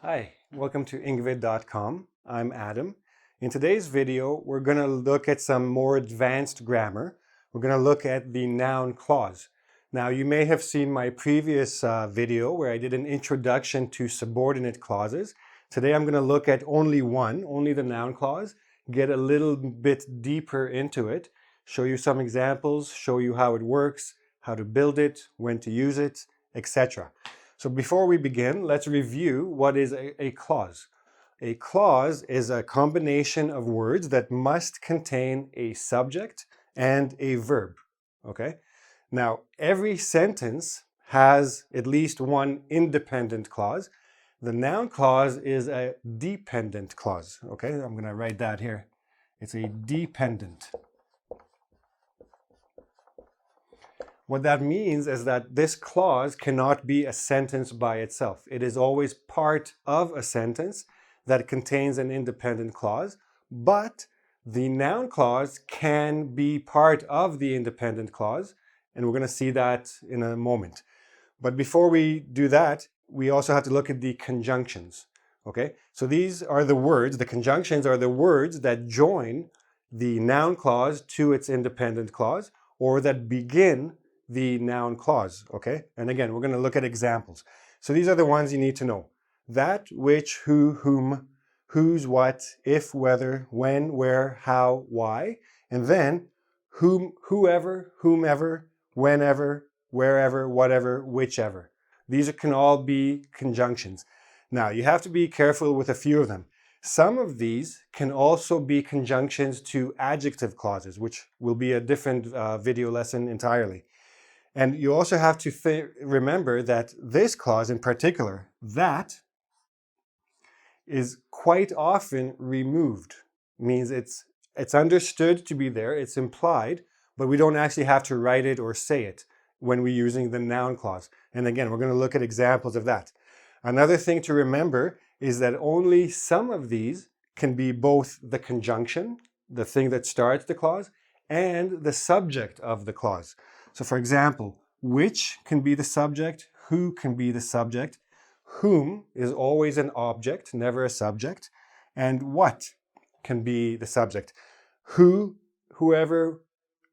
Hi, welcome to ingvid.com. I'm Adam. In today's video, we're going to look at some more advanced grammar. We're going to look at the noun clause. Now, you may have seen my previous video where I did an introduction to subordinate clauses. Today, I'm going to look at only one, only the noun clause, get a little bit deeper into it, show you some examples, show you how it works, how to build it, when to use it, etc. So before we begin, let's review what is a clause. A clause is a combination of words that must contain a subject and a verb, okay? Now, every sentence has at least one independent clause. The noun clause is a dependent clause, okay? I'm going to write that here. It's a dependent. What that means is that this clause cannot be a sentence by itself. It is always part of a sentence that contains an independent clause, but the noun clause can be part of the independent clause, and we're going to see that in a moment. But before we do that, we also have to look at the conjunctions, okay? So these are the words, the conjunctions are the words that join the noun clause to its independent clause, or that begin the noun clause, okay? And again, we're going to look at examples. So these are the ones you need to know. That, which, who, whom, whose, what, if, whether, when, where, how, why, and then whom, whoever, whomever, whenever, wherever, whatever, whichever. These can all be conjunctions. Now, you have to be careful with a few of them. Some of these can also be conjunctions to adjective clauses, which will be a different video lesson entirely. And you also have to remember that this clause in particular, that, is quite often removed. Means it's understood to be there, it's implied, but we don't actually have to write it or say it when we're using the noun clause. And again, we're going to look at examples of that. Another thing to remember is that only some of these can be both the conjunction, the thing that starts the clause, and the subject of the clause. So for example, which can be the subject, who can be the subject, whom is always an object, never a subject, and what can be the subject. Who, whoever,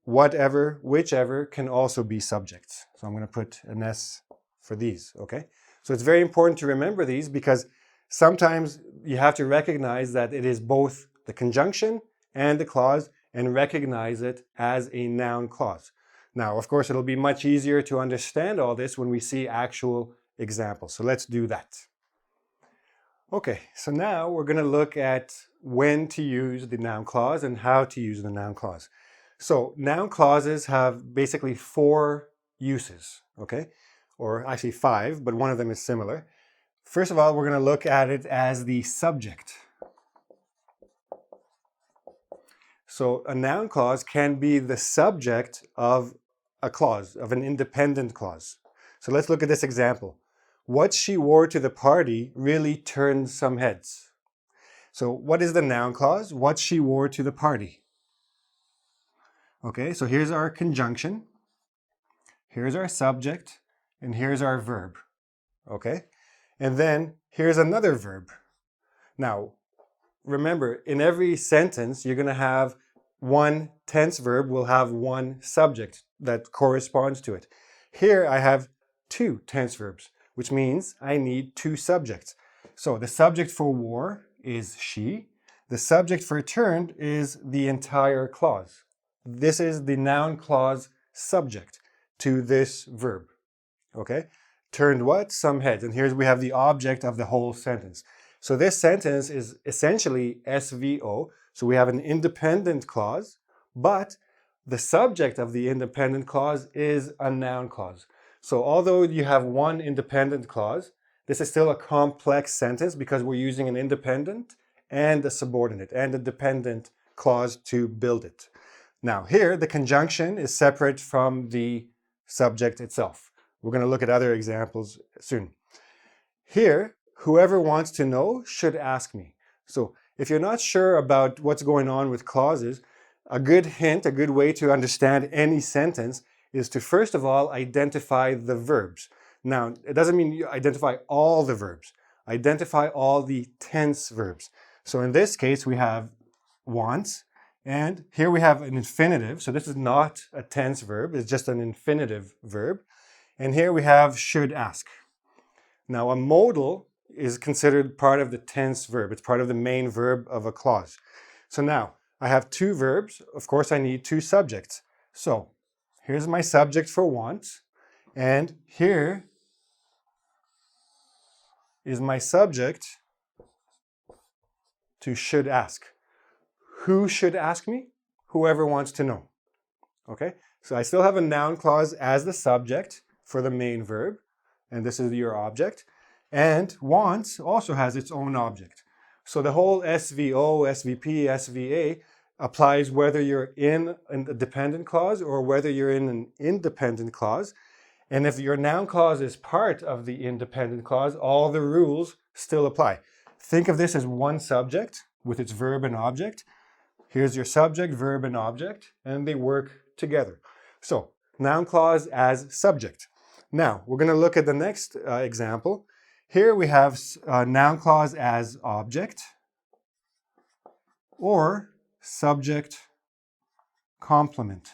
whatever, whichever can also be subjects. So I'm going to put an S for these, okay? So it's very important to remember these because sometimes you have to recognize that it is both the conjunction and the clause and recognize it as a noun clause. Now, of course, it'll be much easier to understand all this when we see actual examples. So let's do that. Okay, so now we're going to look at when to use the noun clause and how to use the noun clause. So noun clauses have basically 4 uses, okay? Or actually 5, but one of them is similar. First of all, we're going to look at it as the subject. So a noun clause can be the subject of a clause, of an independent clause. So let's look at this example. What she wore to the party really turned some heads. So what is the noun clause? What she wore to the party. Okay, so here's our conjunction. Here's our subject. And here's our verb. Okay? And then here's another verb. Now, remember, in every sentence, you're going to have one tense verb will have one subject that corresponds to it. Here I have 2 tense verbs, which means I need 2 subjects. So the subject for wore is she. The subject for turned is the entire clause. This is the noun clause subject to this verb. Okay? Turned what? Some heads. And here we have the object of the whole sentence. So this sentence is essentially SVO. So we have an independent clause, but the subject of the independent clause is a noun clause. So although you have one independent clause, this is still a complex sentence because we're using an independent and a subordinate and a dependent clause to build it. Now here, the conjunction is separate from the subject itself. We're going to look at other examples soon. Here, whoever wants to know should ask me. So if you're not sure about what's going on with clauses, a good hint, a good way to understand any sentence is to first of all identify the verbs. Now, it doesn't mean you identify all the verbs. identify all the tense verbs. So in this case, we have wants, and here we have an infinitive. So this is not a tense verb, it's just an infinitive verb. And here we have should ask. Now a modal is considered part of the tense verb. It's part of the main verb of a clause. So now I have two verbs. Of course, I need two subjects. So here's my subject for want, and here is my subject to should ask. Who should ask me? Whoever wants to know. Okay, so I still have a noun clause as the subject for the main verb, and this is your object. And wants also has its own object. So the whole SVO, SVP, SVA applies whether you're in a dependent clause or whether you're in an independent clause. And if your noun clause is part of the independent clause, all the rules still apply. Think of this as one subject with its verb and object. Here's your subject, verb, and object, and they work together. So noun clause as subject. Now we're going to look at the next example. Here we have noun clause as object or subject complement.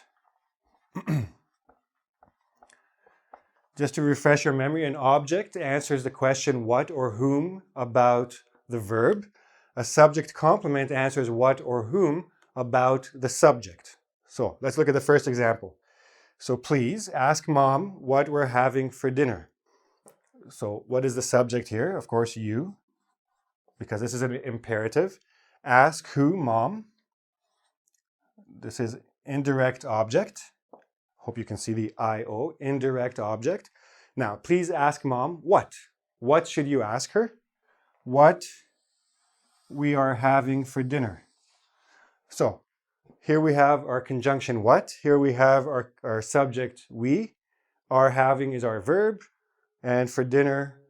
Just to refresh your memory, an object answers the question what or whom about the verb. A subject complement answers what or whom about the subject. So let's look at the first example. So please ask mom what we're having for dinner. So what is the subject here? Of course, you, because this is an imperative. Ask who? Mom. This is indirect object. Hope you can see the IO, indirect object. Now, please ask mom what? What should you ask her? What we are having for dinner. So here we have our conjunction what. Here we have our subject we. Are having is our verb. And for dinner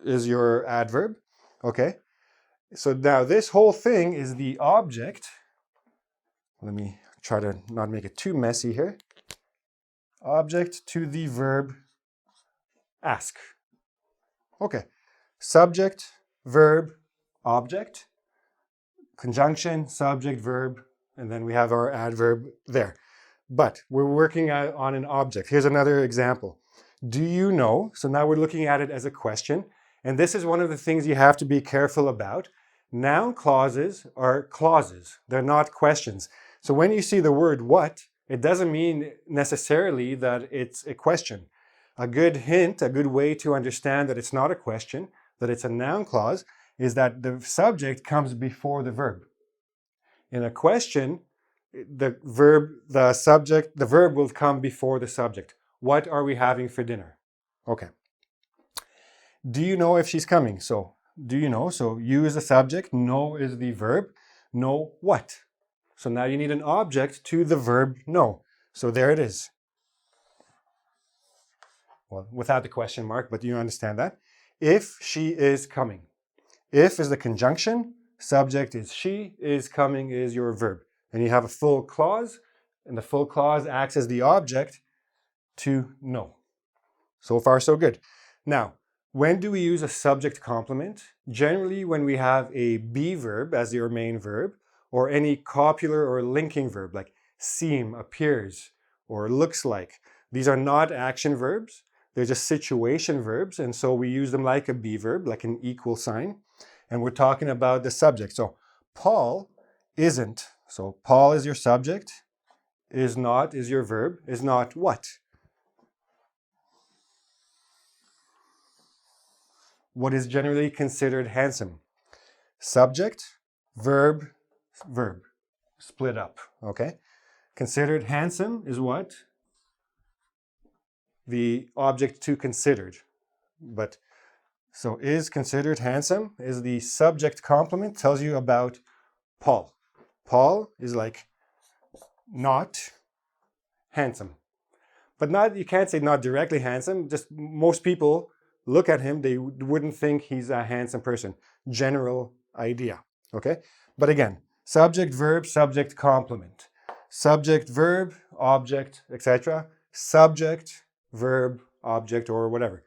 is your adverb. Okay. So now this whole thing is the object. Let me try to not make it too messy here. Object to the verb ask. Okay. Subject, verb, object. Conjunction, subject, verb, and then we have our adverb there. But we're working on an object. Here's another example. Do you know? So now we're looking at it as a question. And this is one of the things you have to be careful about. Noun clauses are clauses. They're not questions. So when you see the word what, it doesn't mean necessarily that it's a question. A good hint, a good way to understand that it's not a question, that it's a noun clause, is that the subject comes before the verb. In a question, the verb will come before the subject. What are we having for dinner? Okay. Do you know if she's coming? So, do you know? So, you is the subject, know is the verb. Know what? So now you need an object to the verb know. So there it is. Well, without the question mark, but you understand that. If she is coming. If is the conjunction, subject is she, is coming is your verb. And you have a full clause, and the full clause acts as the object to know. So far, so good. Now, when do we use a subject complement? Generally, when we have a be verb as your main verb, or any copular or linking verb like seem, appears, or looks like. These are not action verbs. They're just situation verbs, and so we use them like a be verb, like an equal sign. And we're talking about the subject. So Paul isn't. So Paul is your subject. Is not is your verb. Is not what? What is generally considered handsome? Subject, verb, verb. Split up, okay? Considered handsome is what? The object to considered. But so is considered handsome is the subject complement, tells you about Paul. Paul is like not handsome. But not, you can't say not directly handsome, just most people look at him, they wouldn't think he's a handsome person. General idea, okay? But again, subject, verb, subject, complement. Subject, verb, object, etc. Subject, verb, object, or whatever.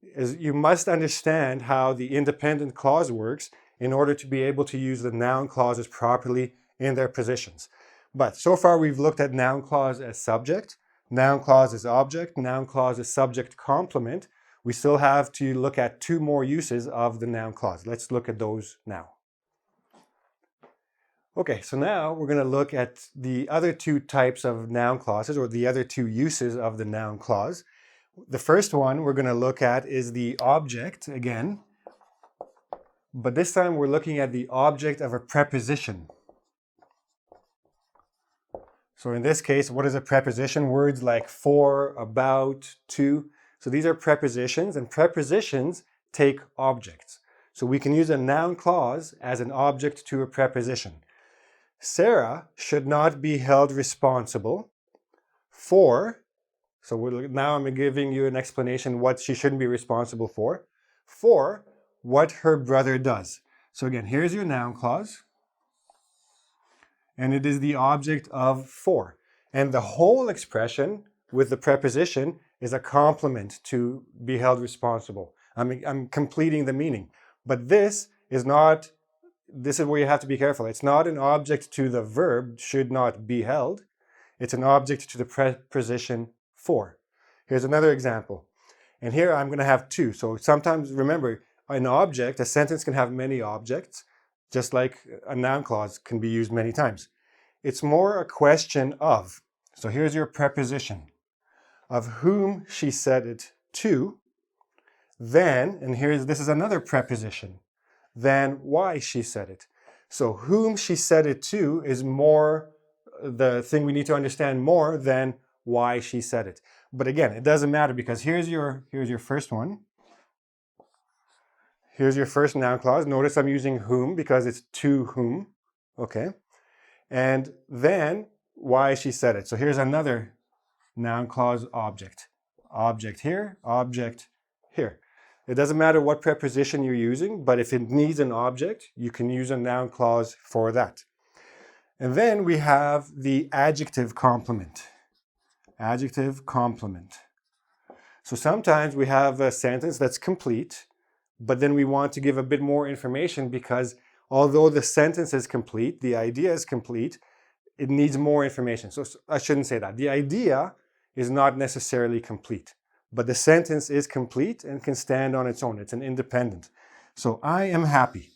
is you must understand how the independent clause works in order to be able to use the noun clauses properly in their positions. But so far we've looked at noun clause as subject, noun clause as object, noun clause as subject complement. We still have to look at two more uses of the noun clause. Let's look at those now. Okay, so now we're going to look at the other two types of noun clauses, or the other two uses of the noun clause. The first one we're going to look at is the object again, but this time we're looking at the object of a preposition. So in this case, what is a preposition? Words like for, about, to. So these are prepositions, and prepositions take objects. So we can use a noun clause as an object to a preposition. Sarah should not be held responsible for, so now I'm giving you an explanation what she shouldn't be responsible for what her brother does. So again, here's your noun clause, and it is the object of for. And the whole expression with the preposition is a complement to be held responsible. I'm completing the meaning. But this is where you have to be careful. It's not an object to the verb should not be held. It's an object to the preposition for. Here's another example. And here I'm going to have two. So sometimes, remember, an object, a sentence can have many objects, just like a noun clause can be used many times. It's more a question of. So here's your preposition. Of whom she said it to, then, and this is another preposition, then why she said it. So whom she said it to is more the thing we need to understand more than why she said it. But again, it doesn't matter because here's your first one. Here's your first noun clause. Notice I'm using whom because it's to whom, okay? And then why she said it. So here's another noun clause object. Object here, object here. It doesn't matter what preposition you're using, but if it needs an object, you can use a noun clause for that. And then we have the adjective complement. Adjective complement. So sometimes we have a sentence that's complete, but then we want to give a bit more information because although the sentence is complete, the idea is complete, it needs more information. So I shouldn't say that. The idea is not necessarily complete, but the sentence is complete and can stand on its own. It's an independent. So I am happy.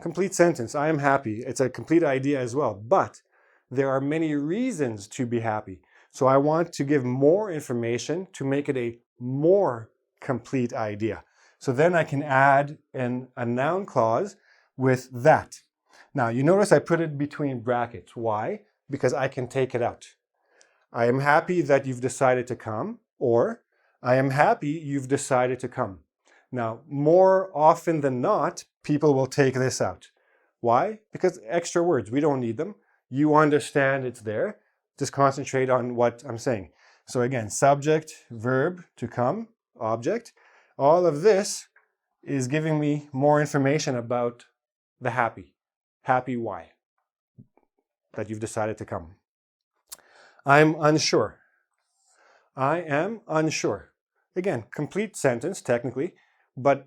Complete sentence, I am happy. It's a complete idea as well, but there are many reasons to be happy. So I want to give more information to make it a more complete idea. So then I can add a noun clause with that. Now you notice I put it between brackets. Why? Because I can take it out. I am happy that you've decided to come, or I am happy you've decided to come. Now, more often than not, people will take this out. Why? Because extra words, we don't need them. You understand it's there. Just concentrate on what I'm saying. So again, subject, verb, to come, object. All of this is giving me more information about the happy. Happy why? That you've decided to come. I'm unsure. I am unsure. Again, complete sentence technically, but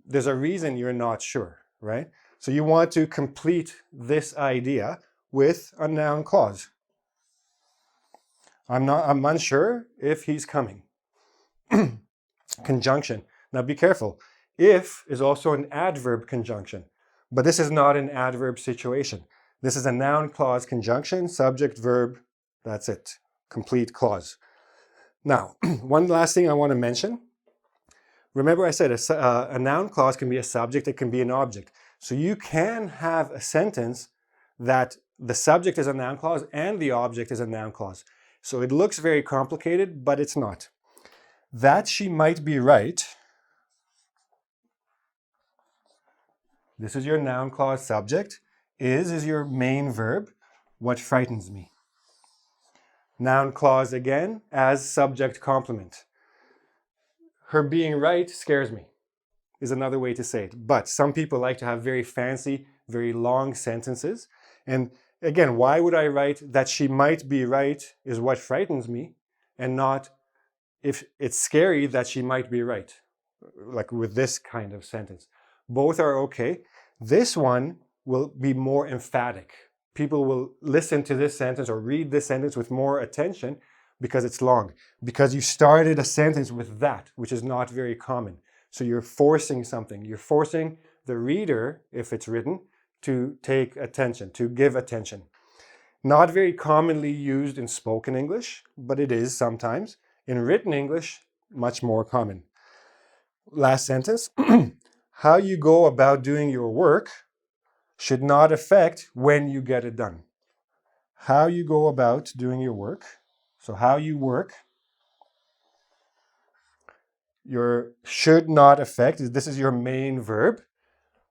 there's a reason you're not sure, right? So you want to complete this idea with a noun clause. I'm unsure if he's coming. Conjunction. Now be careful. If is also an adverb conjunction, but this is not an adverb situation. This is a noun clause conjunction, subject, verb, that's it. Complete clause. Now, one last thing I want to mention. Remember I said a noun clause can be a subject, it can be an object. So you can have a sentence that the subject is a noun clause and the object is a noun clause. So it looks very complicated, but it's not. That she might be right. This is your noun clause subject. Is your main verb. What frightens me. Noun clause again as subject complement. Her being right scares me is another way to say it. But some people like to have very fancy, very long sentences. And again, why would I write that she might be right is what frightens me and not if it's scary that she might be right, like with this kind of sentence. Both are okay. This one will be more emphatic. People will listen to this sentence or read this sentence with more attention because it's long, because you started a sentence with that, which is not very common. So you're forcing something. You're forcing the reader, if it's written, to take attention, to give attention. Not very commonly used in spoken English, but it is sometimes. In written English, much more common. Last sentence. How you go about doing your work should not affect when you get it done. How you go about doing your work, so how you work, your should not affect, this is your main verb,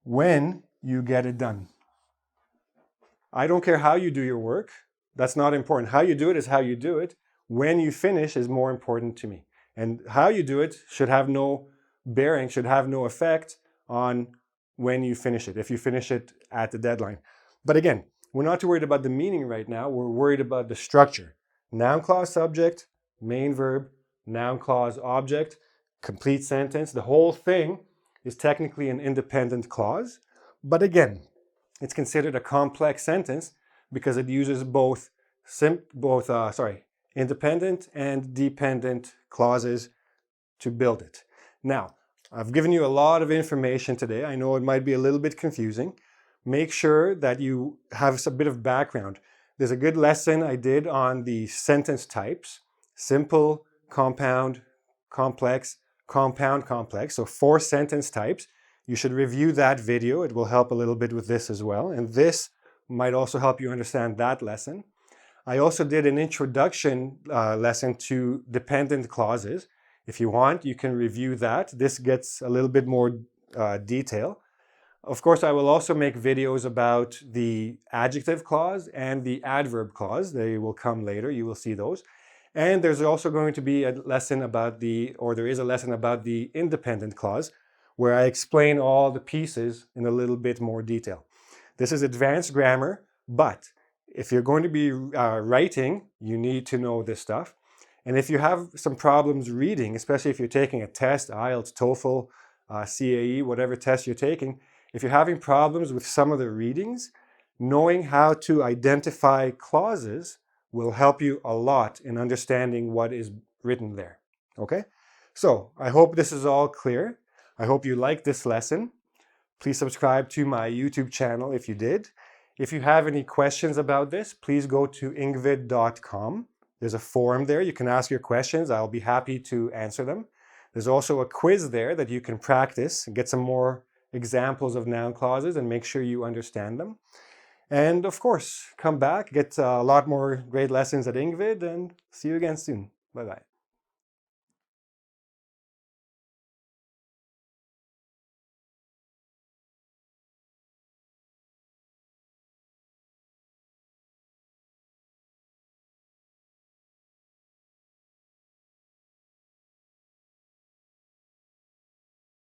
when you get it done. I don't care how you do your work. That's not important. How you do it is how you do it. When you finish is more important to me. And how you do it should have no bearing, should have no effect on when you finish it, if you finish it at the deadline. But again, we're not too worried about the meaning right now. We're worried about the structure. Noun clause subject, main verb, noun clause object, complete sentence. The whole thing is technically an independent clause. But again, it's considered a complex sentence because it uses both independent and dependent clauses to build it. Now, I've given you a lot of information today. I know it might be a little bit confusing. Make sure that you have a bit of background. There's a good lesson I did on the sentence types: simple, compound, complex, compound, complex. So 4 sentence types. You should review that video. It will help a little bit with this as well. And this might also help you understand that lesson. I also did an introduction lesson to dependent clauses. If you want, you can review that. This gets a little bit more detail. Of course, I will also make videos about the adjective clause and the adverb clause. They will come later. You will see those. And there's also going to be a lesson about there is a lesson about the independent clause, where I explain all the pieces in a little bit more detail. This is advanced grammar, but if you're going to be writing, you need to know this stuff. And if you have some problems reading, especially if you're taking a test, IELTS, TOEFL, CAE, whatever test you're taking, if you're having problems with some of the readings, knowing how to identify clauses will help you a lot in understanding what is written there. Okay? So I hope this is all clear. I hope you liked this lesson. Please subscribe to my YouTube channel if you did. If you have any questions about this, please go to ingvid.com. There's a forum there. You can ask your questions. I'll be happy to answer them. There's also a quiz there that you can practice and get some more examples of noun clauses and make sure you understand them. And of course, come back, get a lot more great lessons at Ingvid, and see you again soon. Bye-bye.